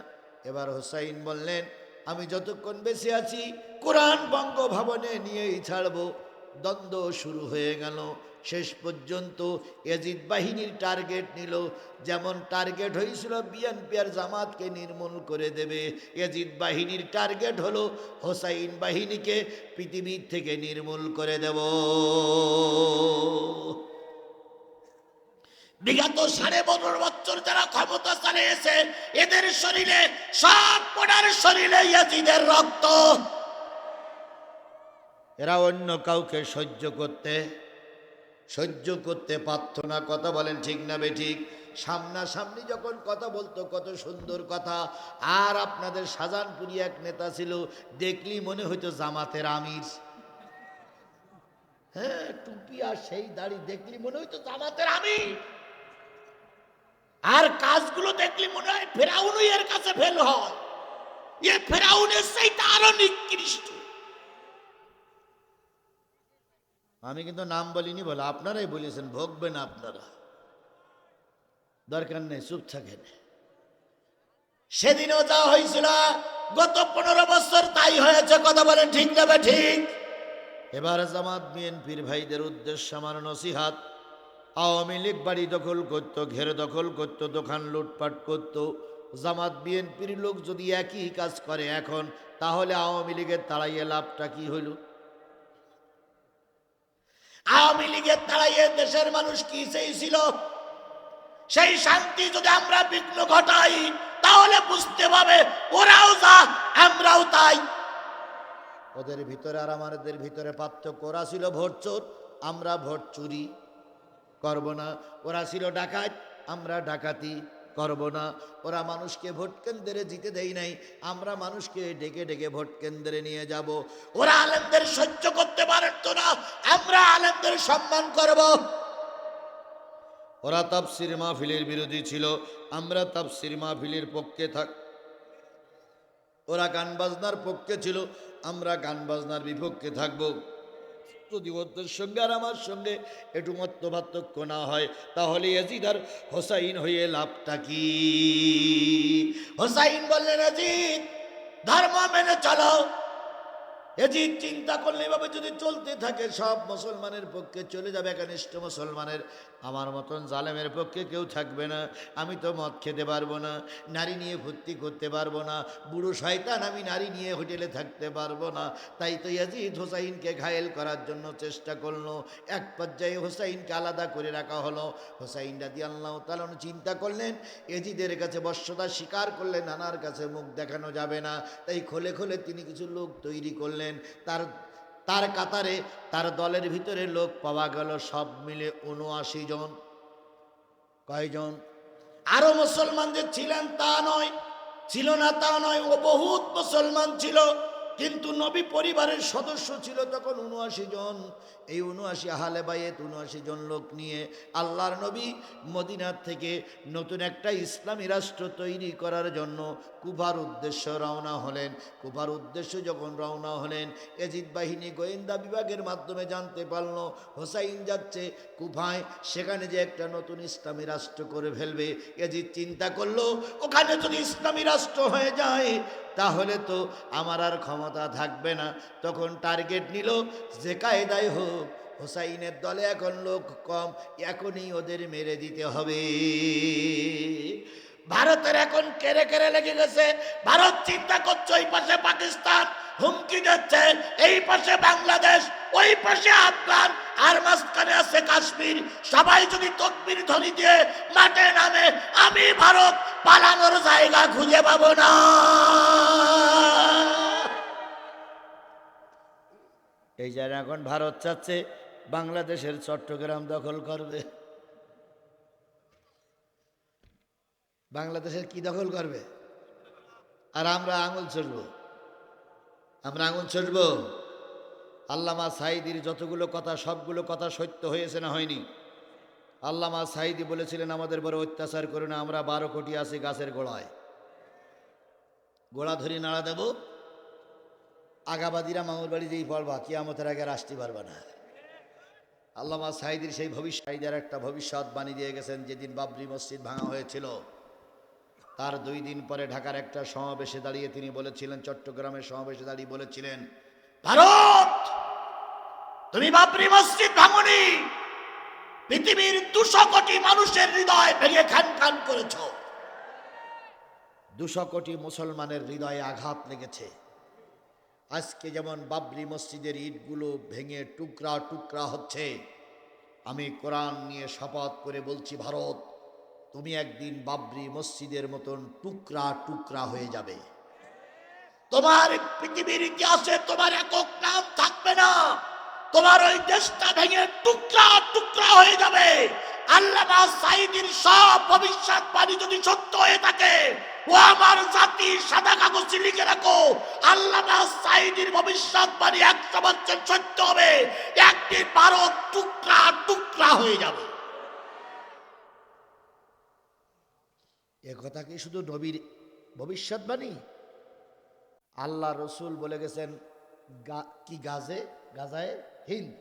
এবার হোসাইন বললেন, আমি যতক্ষণ বেঁচে আছি কোরআন বঙ্গভবনে নিয়েই ছাড়বো। দ্বন্দ্ব শুরু হয়ে গেল। শেষ পর্যন্ত ইয়াজিদ বাহিনীর টার্গেট নিল। যেমন টার্গেট হয়েছিল বিএনপি আর জামাতকে নির্মূল করে দেবে, ইয়াজিদ বাহিনীর টার্গেট হলো হোসাইন বাহিনীকে পৃথিবীর থেকে নির্মূল করে দেব। বিগত 12.5 বছর যারা ক্ষমতা চালিয়েছে, এদের শরীরে সব পড়ার শরীরে ইয়াজিদের রক্ত। এরা অন্য কাউকে সহ্য করতে পারত না। কথা বলেন ঠিক না বেঠিক? সামনাসামনি যখন কথা বলতো কত সুন্দর কথা। আর আপনাদের শাহজাহানপুরি এক নেতা ছিল, দেখলি মনে হইতো জামাতের আমির। হ্যাঁ, টুপি আর সেই দাড়ি দেখলি মনে হইতো জামাতের আমির। আর কাজগুলো দেখলি মনে হয় ফেরাউনই এর কাছে ফেল হয়। এ ফেরাউনের সেইটা আরো নিকৃষ্ট। আমি কিন্তু নাম বলিনি, বলে আপনারাই বলেছেন, ভোগবেন আপনারা, দরকার নেই, চুপ থাকেন। সেদিনও যা হয়েছিল গত 15 বছর তাই হয়েছে। কথা বলেন ঠিক না ঠিক? এবার জামাত বিএনপির ভাইদের উদ্দেশ্যে আমার নসিহাত, আওয়ামী লীগ বাড়ি দখল করতো, ঘেরে দখল করতো, দোকান লুটপাট করতো। জামাত বিএনপির লোক যদি একই কাজ করে এখন, তাহলে আওয়ামী লীগের তাড়াইয়ে লাভটা কি হইল? আওয়ামী লীগের তাড়াইয়ে দেশের মানুষ কি চেয়েছিল? সেই শান্তি যদি আমরা বিঘ্ন ঘটাই তাহলে বুঝতে পারবে ওরাও যা আমরাও তাই। ওদের ভিতরে আর আমাদের ভিতরে পার্থক্য। ওরা ছিল ভোট চোর, আমরা ভোট চুরি করব না। ওরা ছিল ডাকাত, আমরা ডাকাতি করব না। ওরা মানুষকে ভোট কেন্দ্রে জিতে দেয় নাই, আমরা মানুষকে ডেকে ডেকে ভোট কেন্দ্রে নিয়ে যাব। ওরা আলেমদের সহ্য করতে পারত না, আমরা আলেমদের সম্মান করব। ওরা তাফসীর মাহফিলের বিরোধী ছিল, আমরা তাফসীর মাহফিলের পক্ষে থাক। ওরা গান বাজনার পক্ষে ছিল, আমরা গান বাজনার বিপক্ষে থাকবো। যদি ওদের সঙ্গে আর আমার সঙ্গে একটু মত পার্থক্য না হয়, তাহলে ইয়াজিদ আর হোসাইন হয়ে লাভটা কি? হোসাইন বললেন, ইয়াজিদ ধর্ম মেনে চলো। ইয়াজিদ চিন্তা করলে এভাবে যদি চলতে থাকে সব মুসলমানের পক্ষে চলে যাবে, একনিষ্ঠ মুসলমানের। আমার মতন জালেমের পক্ষে কেউ থাকবে না। আমি তো মদ খেতে পারবো না, নারী নিয়ে ফুর্তি করতে পারবো না, বুড়ো শয়তান আমি নারী নিয়ে হোটেলে থাকতে পারবো না। তাই তো ইয়াজিদ হোসাইনকে ঘায়েল করার জন্য চেষ্টা করলো। এক পর্যায়ে হোসাইনকে আলাদা করে রাখা হলো। হোসাইন রাদিয়াল্লাহু তাআলা চিন্তা করলেন, ইয়াজিদের কাছে বশ্যতা স্বীকার করলে নানার কাছে মুখ দেখানো যাবে না। তাই খোলে খোলে তিনি কিছু লোক তৈরি করলেন। তার কাতারে তার দলের ভিতরে লোক পাওয়া গেল সব মিলে 79 জন। কয়জন? আরো মুসলমান যে ছিলেন তা নয়, ছিল না তা নয়, ও বহুত মুসলমান ছিল, কিন্তু নবী পরিবারের সদস্য ছিল তখন ৭৯ জন। এই ৭৯ আহলে বাইত ৭৯ জন লোক নিয়ে আল্লাহর নবী মদিনার থেকে নতুন একটা ইসলামী রাষ্ট্র তৈরি করার জন্য কুফার উদ্দেশ্য রওনা হলেন। কুফার উদ্দেশ্য যখন রওনা হলেন, এজিদ বাহিনী গোয়েন্দা বিভাগের মাধ্যমে জানতে পারল হোসাইন যাচ্ছে কুফায়, সেখানে যে একটা নতুন ইসলামী রাষ্ট্র করে ফেলবে। এজিদ চিন্তা করলো, ওখানে যদি ইসলামী রাষ্ট্র হয়ে যায় তাহলে তো আমার আর ক্ষমতা থাকবে না। তখন টার্গেট নিল যে কায়দায় হোক, হোসাইনের দলে এখন লোক কম, এখনই ওদের মেরে দিতে হবে। ভারতের এখন কেড়ে কেড়ে লেগে গেছে। ভারত চিন্তা করছে ওই পাশে পাকিস্তান হুমকি দিচ্ছে, এই পাশে বাংলাদেশ, ওই পাশে আফগান, আর মাঝখানে আছে কাশ্মীর। সবাই যদি তকবীর ধ্বনি দিয়ে মাঠে নামে, আমি ভারত পালানোর জায়গা খুঁজে পাবো না। এই যারা এখন ভারত চাচ্ছে বাংলাদেশের চট্টগ্রাম দখল করবে। বাংলাদেশের কি দখল করবে? আর আমরা আঙুল ছুড়ব, আমরা আঙুল ছুড়ব। আল্লামা সাঈদীর যতগুলো কথা, সবগুলো কথা সত্য হয়েছে না হয়নি? আল্লামা সাঈদী বলেছিলেন, আমাদের বড় অত্যাচার করে না, আমরা 12 কোটি আছি গাছের গোড়ায়, গোড়া ধরি নাড়া দেব, আগাবাদীরা মামুর বাড়ি যেই পড়বা কিয়ামতের আগে আর আসতে পারবে না। আল্লামা সাঈদীর সেই ভবিষ্যৎ একটা ভবিষ্যৎবাণী দিয়ে গেছেন। যেদিন বাবরি মসজিদ ভাঙা হয়েছিল তার 2 দিন পরে ঢাকার একটা সমাবেশে দাঁড়িয়ে তিনি বলেছিলেন, চট্টগ্রামের সমাবেশে দাঁড়িয়ে বলেছিলেন, ভারত তুমি বাবরি মসজিদ ভাঙনি, পৃথিবীর 200 কোটি মানুষের হৃদয় ভেঙে খান খান করেছ। 200 কোটি মুসলমানের হৃদয়ে আঘাত লেগেছে। আজকে যেমন বাবরি মসজিদের ইটগুলো ভেঙে টুকরা টুকরা হচ্ছে, আমি কোরআন নিয়ে শপথ করে বলছি, ভারত তুমি একদিন বাবরি মসজিদের মতন টুকরা টুকরা হয়ে যাবে। তোমার পৃথিবীর ইতিহাসে তোমার একক নাম থাকবে না, তোমার ওই দেশটা ভেঙে টুকরা টুকরা হয়ে যাবে। আল্লামা সাঈদীর সব ভবিষ্যৎবাণী যদি সত্য হয়ে থাকে, ও আমার জাতি সাদা কাগজে লিখে রাখো, আল্লামা সাঈদীর ভবিষ্যৎবাণী 100% সত্য হবে। একদিন ভারত টুকরা টুকরা হয়ে যাবে। এ কথা কি শুধু নবীর ভবিষ্যৎবাণী? আল্লাহ রসুল বলে গেছেন, কি গাজায় হিন্দ,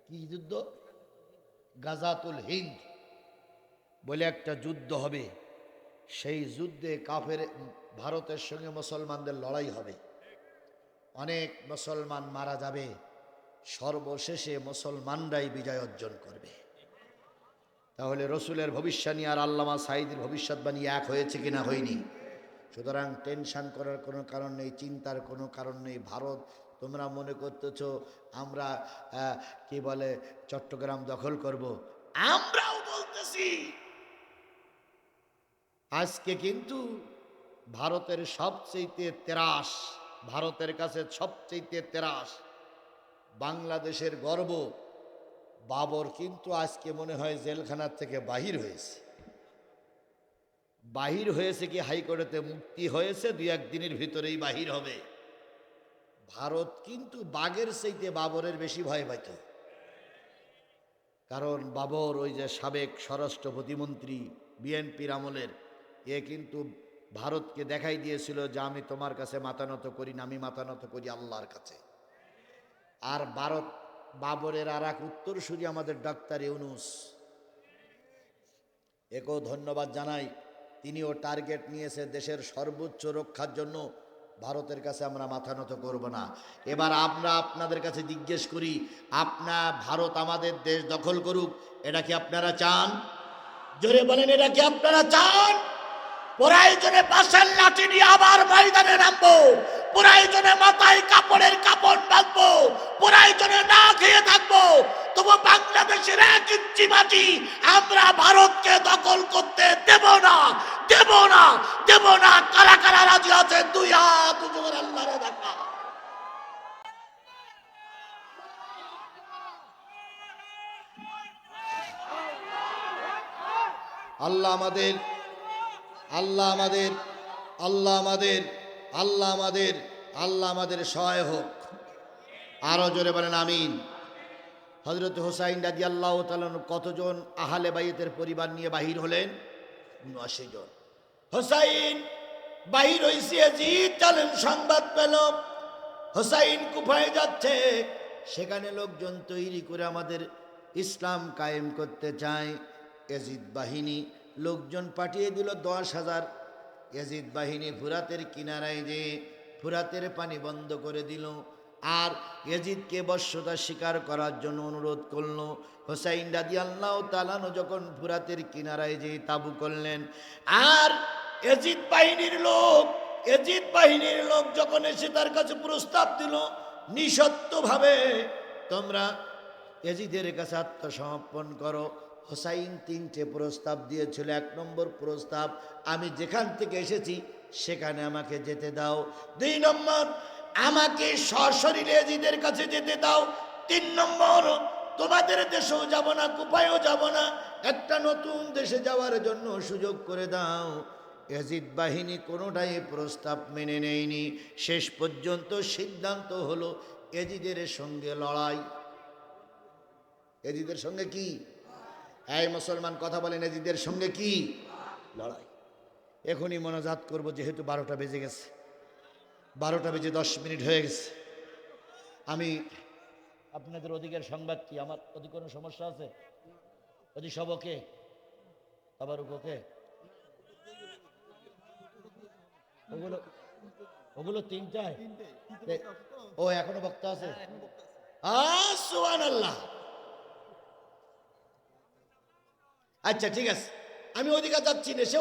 কি যুদ্ধ? গাজাতুল হিন্দ বলে একটা যুদ্ধ হবে। সেই যুদ্ধে কাফের ভারতের সঙ্গে মুসলমানদের লড়াই হবে, অনেক মুসলমান মারা যাবে, সর্বশেষে মুসলমানরাই বিজয় অর্জন করবে। তাহলে রসুলের ভবিষ্যৎবাণী আর আল্লামা সাঈদীর ভবিষ্যৎবাণী এক হয়েছে কিনা? হয়নি। সুতরাং টেনশন করার কোনো কারণ নেই, চিন্তার কোনো কারণ নেই। ভারত তোমরা মনে করতেছ আমরা কি বলে চট্টগ্রাম দখল করব, আমরাও বলতেছি আজকে কিন্তু ভারতের সবচেয়ে তেরাস, ভারতের কাছে সবচেয়ে তেরাস, বাংলাদেশের গর্ব বাবর কিন্তু আজকে মনে হয় জেলখানার থেকে বাহির হয়েছে। বাহির হয়েছে কি হাইকোর্টেতে মুক্তি হয়েছে, 2-1 দিনের ভিতরেই বাহির হবে। ভারত কিন্তু বাঘের চাইতে বাবরের বেশি ভয় পাইত, কারণ বাবর ওই যে সাবেক স্বরাষ্ট্র প্রতিমন্ত্রী বিএনপির আমলের, এ কিন্তু ভারতকে দেখাই দিয়েছিল যে আমি তোমার কাছে মাথা নত করি না, আমি মাথা নত করি আল্লাহর কাছে। আর ভারত বাবরের আর এক উত্তরসূরি আমাদের ডাক্তার ইউনূস, একেও ধন্যবাদ জানাই। তিনিও টার্গেট নিয়েছে দেশের সর্বোচ্চ রক্ষার জন্য, ভারতের কাছে আমরা মাথা নত করব না। এবার আমরা আপনাদের কাছে জিজ্ঞেস করি, ভারত আমাদের দেশ দখল করুক, এটা কি আপনারা চান? জোরে বলেন, এটা কি আপনারা চান? প্রয়োজনে বাঁশের লাঠি নিয়ে আবার ময়দানে নামবো, প্রয়োজনে মাথায় কাপড়ের কাপড় বাঁধবো, প্রয়োজনে না খেয়ে থাকবো, তবু বাংলাদেশের 1 ইঞ্চি মাটি আমরা ভারতকে দখল করতে দেব না, দেব না, দেব না। কারা কারা রাজি আছে? 2 হাত উঁচু করে আল্লাহরে দেখা। আল্লাহ আমাদের আল্লাহ আমাদের আল্লাহ আমাদের আল্লাহ আমাদের সহায় হোক। আরো জোরে বলেন আমিন। হযরত হুসাইন রাদিয়াল্লাহু তাআলা কতজন আহলে বাইতের পরিবার নিয়ে বাহির হলেন? 79 জন। হুসাইন বাহির হইছে, ইয়াজিদ জালেম সংবাদ পেল হুসাইন কুফায় যাচ্ছে। সেখানে লোকজন তৈরি করে আমাদের ইসলাম কায়েম করতে চায়। ইয়াজিদ বাহিনী লোকজন পাঠিয়ে দিল 10,000। ইয়াজিদ বাহিনী ফুরাতের কিনারায় যে ফুরাতের পানি বন্ধ করে দিল আর ইয়াজিদকে বশ্যতা স্বীকার করার জন্য অনুরোধ করল। হুসাইন রাদিয়াল্লাহু তাআলা যখন ফুরাতের কিনারায় যে তাবু করলেন আর ইয়াজিদ বাহিনীর লোক যখন এসে তার কাছে প্রস্তাব দিল নিঃশর্তভাবে তোমরা ইয়াজিদের কাছে আত্মসমর্পণ করো। হুসাইন 3টে প্রস্তাব দিয়েছিল। 1 নম্বর প্রস্তাব, আমি যেখান থেকে এসেছি সেখানে আমাকে যেতে দাও। 2 নম্বর, আমাকে সশরীরে ইয়াজিদের কাছে যেতে দাও। 3 নম্বর, তোমাদের দেশেও যাব না, কুফায়ও যাব না, একটা নতুন দেশে যাওয়ার জন্য সুযোগ করে দাও। ইয়াজিদ বাহিনী কোনোটাই প্রস্তাব মেনে নেয়নি। শেষ পর্যন্ত সিদ্ধান্ত হলো ইয়াজিদের সঙ্গে লড়াই। ইয়াজিদের সঙ্গে কি? এই মুসলমান কথা বলেন, ইয়াজিদের সঙ্গে কি? লড়াই। এখনই মোনাজাত করব, যেহেতু 12টা বেজে গেছে, 12টা বেজে 10 মিনিট হয়ে গেছে। আমি আপনাদের ওদিকের সংবাদ কি? আমার ওদিকে কোনো সমস্যা আছে? ওদিক সব ওকে? আবার ওকে? ওগুলো 3টায়? ও এখনো বক্তা আছে? সুবহানাল্লাহ। আচ্ছা ঠিক আছে, আমি ওদিকে যাচ্ছি না, সে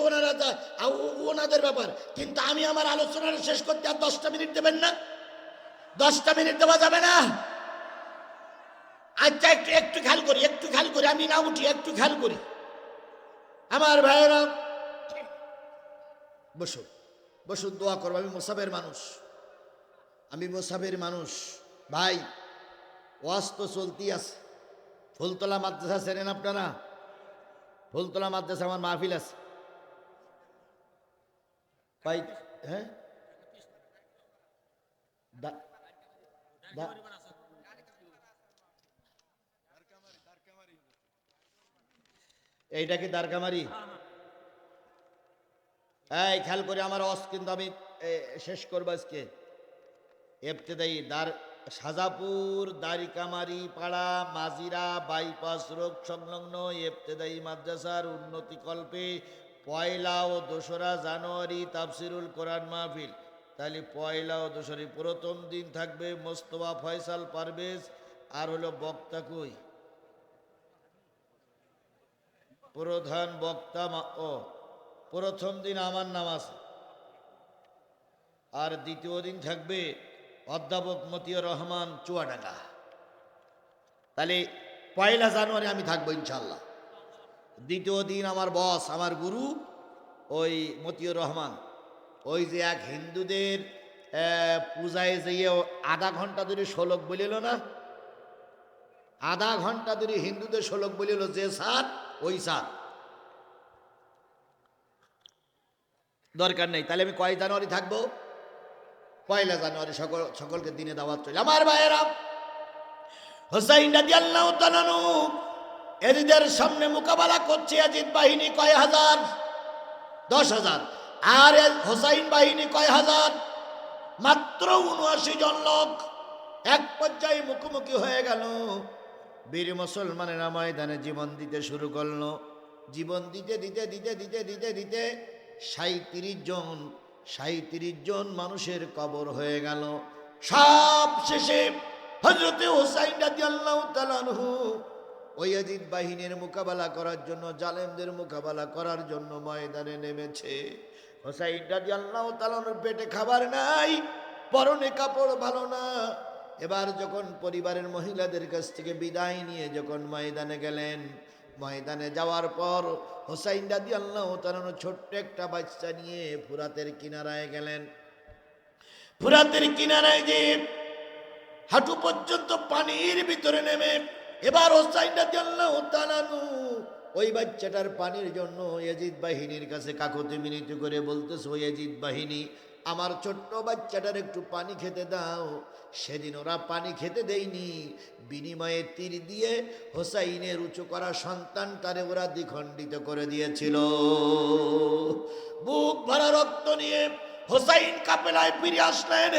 ওনাদের ব্যাপার, কিন্তু আমি আমার আলোচনাটা শেষ করতে আর 10টা মিনিট দেবেন না? 10টা মিনিট দেওয়া যাবে না? আচ্ছা একটু খেয়াল করি, আমি না উঠি, একটু খেয়াল করি। আমার ভাইয়েরা বসুন, দোয়া করবো। আমি মোসাবের মানুষ ভাই। ওয়াজ তো চলতি আছে। ফুলতলা মাদ্রাসা চেনেন আপনারা? ফুলতলা মাদ্রাসা আমার মাহফিল আছে ভাই। হ্যাঁ, এইটা কি দ্বারকামারি? এই খেয়াল করে আমার ওয়াজ কিন্তু আমি শেষ করবো আজকে। ইবতেদায়ী সাজাপুর, দারিকামারি পাড়া, মাজিরা বাইপাস রোড সংলগ্ন ইবতেদায়ী মাদ্রাসার উন্নতি কল্পে 1 ও 2 জানুয়ারি তাফসিরুল কোরআন মাহফিল। তাহলে 1 ও 2 প্রথম দিন থাকবে মোস্তফা ফয়সাল পারভেজ। আর হলো বক্তা কই? প্রধান বক্তা প্রথম দিন আমার নাম আছে। আর দ্বিতীয় দিন থাকবে অধ্যাপক মতিউর রহমান চুয়াডাঙ্গা। তাহলে 1 জানুয়ারি আমি থাকবো ইনশাল্লাহ। দ্বিতীয় দিন আমার বস, আমার গুরু ওই মতিউর রহমান, ওই যে এক হিন্দুদের পূজায় যেয়ে আধা ঘন্টা ধরে শ্লোক বলিল না, আধা ঘন্টা ধরে হিন্দুদের শ্লোক বলিল, যে স্যার ওই স্যার। দরকার নেই। তাহলে আমি কয় জানুয়ারি থাকবো? 1 জানুয়ারি। সকলকে দিনে দাওয়াত চলে। আমার ভাইয়েরা, হুসাইন রাদিয়াল্লাহু তাআলা এদের সামনে মোকাবেলা করছে ইয়াজিদ বাহিনী কয় হাজার? 10,000। আর হুসাইন বাহিনী কয় হাজার? মাত্র 79 জন লোক। এক পর্যায়ে মুখোমুখি হয়ে গেল। বীর মুসলমানেরা ময়দানে জীবন দিতে শুরু করলো। জীবন দিতে 37 জন মানুষের কবর হয়ে গেল। সব শেষে হযরতে হুসাইন রাদিয়াল্লাহু তাআলা আনহু ওই ইয়াজিদ বাহিনীর মোকাবেলা করার জন্য, জালেমদের মোকাবেলা করার জন্য ময়দানে নেমেছে। হুসাইন রাদিয়াল্লাহু তাআলার পেটে খাবার নাই, পরনে কাপড় ভালো না। এবার যখন পরিবারের মহিলাদের কাছ থেকে বিদায় নিয়ে যখন ময়দানে গেলেন, ময়দানে যাওয়ার পর হুসাইন রাদিয়াল্লাহু তাআলা ছোট্ট একটা বাচ্চা নিয়ে ফুরাতের কিনারায় গেলেন। ফুরাতের কিনারায় যে হাঁটু পর্যন্ত পানির ভিতরে নেমে এবার হোসাইন রাদিয়াল্লাহু তাআলা আনহু ওই বাচ্চাটার পানির জন্য ইয়াজিদ বাহিনীর কাছে কাকুতি মিনতি করে বলতেছে, ও ইয়াজিদ বাহিনী, আমার ছোট্ট বাচ্চাটার একটু পানি খেতে দাও। সেদিন ওরা পানি খেতে দেয়নি, বিনিময়ে তীর দিয়ে হোসাইনের উঁচু করা সন্তানটারে ওরা দ্বিখণ্ডিত করে দিয়েছিল। বুক ভরা রক্ত নিয়ে হোসাইন কাফেলায় ফিরে আসলেন,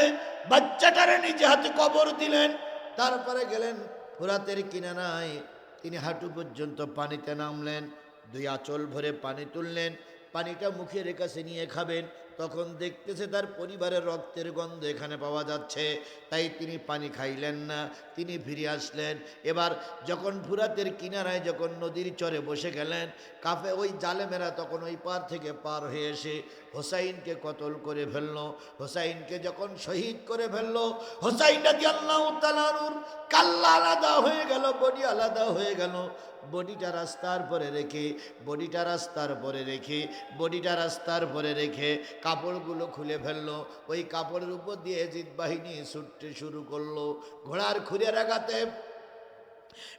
বাচ্চাটারে নিজে হাতে কবর দিলেন। তারপরে গেলেন ফোরাতের কিনারায়, তিনি হাঁটু পর্যন্ত পানিতে নামলেন, দুই আঁচল ভরে পানি তুললেন, পানিটা মুখের কাছে নিয়ে খাবেন, তখন দেখতেছে তার পরিবারের রক্তের গন্ধ এখানে পাওয়া যাচ্ছে, তাই তিনি পানি খাইলেন না, তিনি ফিরে আসলেন। এবার যখন ফুরাতের কিনারায় যখন নদীর চরে বসে গেলেন, কাফে ওই জালেমেরা তখন ওই পার থেকে পার হয়ে এসে হোসাইনকে কতল করে ফেললো। হোসাইনকে যখন শহীদ করে ফেললো, হোসাইন রাদিয়াল্লাহু তাআলা আনহুর কাল্লা আলাদা হয়ে গেল, বডি আলাদা হয়ে গেল। বডিটা রাস্তার পরে রেখে রাস্তার পরে রেখে কাপড়গুলো খুলে ফেললো। ওই কাপড়ের উপর দিয়ে ইয়াজিদ বাহিনী ছুটতে শুরু করলো। ঘোড়ার খুরের আঘাতে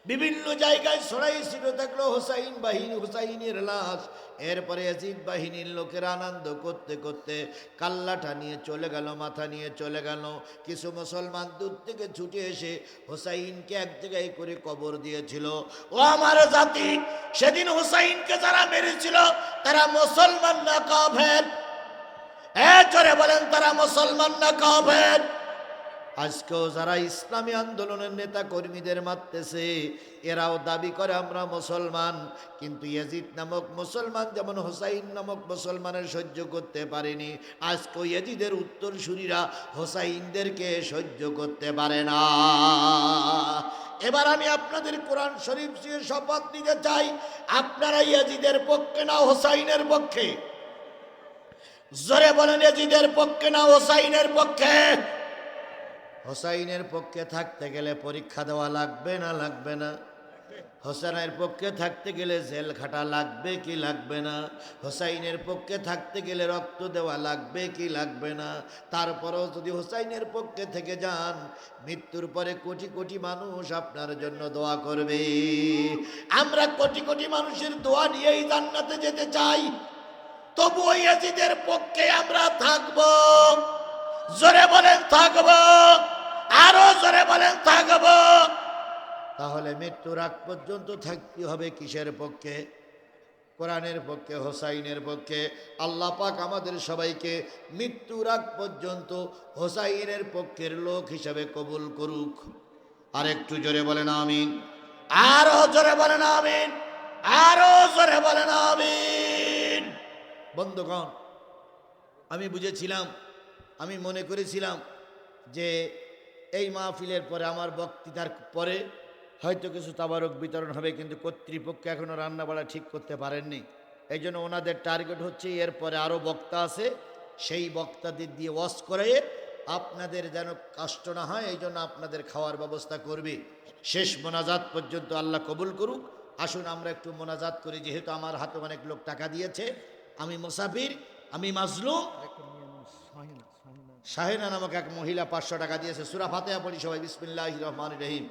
বিভিন্ন জায়গায় ছড়াই ছিল থাকলো হুসাইনের লাশ। এরপরে ইয়াজিদ বাহিনীর লোকেরা আনন্দ করতে করতে কাল্লাটা নিয়ে চলে গেল, মাথা নিয়ে চলে গেল। কিছু মুসলমান দূর থেকে ছুটে এসে হুসাইনকে এক জায়গায় করে কবর দিয়েছিল। ও আমার জাতি, সেদিন হুসাইনকে যারা মেরেছিল তারা মুসলমান না কাফের? জোরে বলেন, তারা মুসলমান না কাফের? আজকেও যারা ইসলামী আন্দোলনের নেতা কর্মীদের মারতেছে, এরাও দাবি করে আমরা মুসলমান, কিন্তু ইয়াজিদ নামক মুসলমান যেমন হোসাইন নামক মুসলমানের সহ্য করতে পারেনি, আজকেও ইয়াজিদের উত্তরসূরিরা হোসাইনদেরকে সহ্য করতে পারে না। এবার আমি আপনাদের কোরআন শরীফ দিয়ে শপথ নিতে চাই, আপনারা ইয়াজিদের পক্ষে না হোসাইনের পক্ষে? জোরে বলেন, ইয়াজিদের পক্ষে না হোসাইনের পক্ষে? হোসাইনের পক্ষে থাকতে গেলে পরীক্ষা দেওয়া লাগবে না লাগবে না? হোসেনের পক্ষে থাকতে গেলে জেল খাটা লাগবে কি লাগবে না? হোসাইনের পক্ষে থাকতে গেলে রক্ত দেওয়া লাগবে কি লাগবে না? তারপরেও যদি হোসাইনের পক্ষে থেকে যান, মৃত্যুর পরে কোটি কোটি মানুষ আপনার জন্য দোয়া করবে। আমরা কোটি কোটি মানুষের দোয়া নিয়েই জান্নাতে যেতে চাই, তবু ইয়াজিদের পক্ষে আমরা থাকব। জোরে বলেন থাকব, আরো জোরে বলেন থাকব। তাহলে মৃত্যুর আগ পর্যন্ত থাকতে হবে কিসের পক্ষে? কোরআনের পক্ষে, হোসাইনের পক্ষে। আল্লাহ পাক আমাদের সবাইকে মৃত্যুর আগ পর্যন্ত হোসাইনের পক্ষের লোক হিসাবে কবুল করুক। আর একটু জোরে বলেন আমিন, আরো জোরে বলেন আমিন, আরো জোরে বলেন আমিন। বন্ধুগণ, আমি বুঝেছিলাম, আমি মনে করেছিলাম যে এই মাহফিলের পরে, আমার বক্তৃতার পরে হয়তো কিছু তাবারক বিতরণ হবে, কিন্তু কর্তৃপক্ষ এখনও রান্নাবাড়া ঠিক করতে পারেননি। এই জন্য ওনাদের টার্গেট হচ্ছে এরপরে আরও বক্তা আছে, সেই বক্তাদের দিয়ে ওয়াজ করে আপনাদের যেন কষ্ট না হয়, এই জন্য আপনাদের খাওয়ার ব্যবস্থা করবে। শেষ মোনাজাত পর্যন্ত আল্লাহ কবুল করুক। আসুন আমরা একটু মোনাজাত করি, যেহেতু আমার হাতে অনেক লোক টাকা দিয়েছে, আমি মুসাফির, আমি মাজলুম। শাহিনা নামক এক মহিলা 500 টাকা দিয়েছে। সূরা ফাতিহা পড়ি সবাই, বিসমিল্লাহির রহমানির রহিম।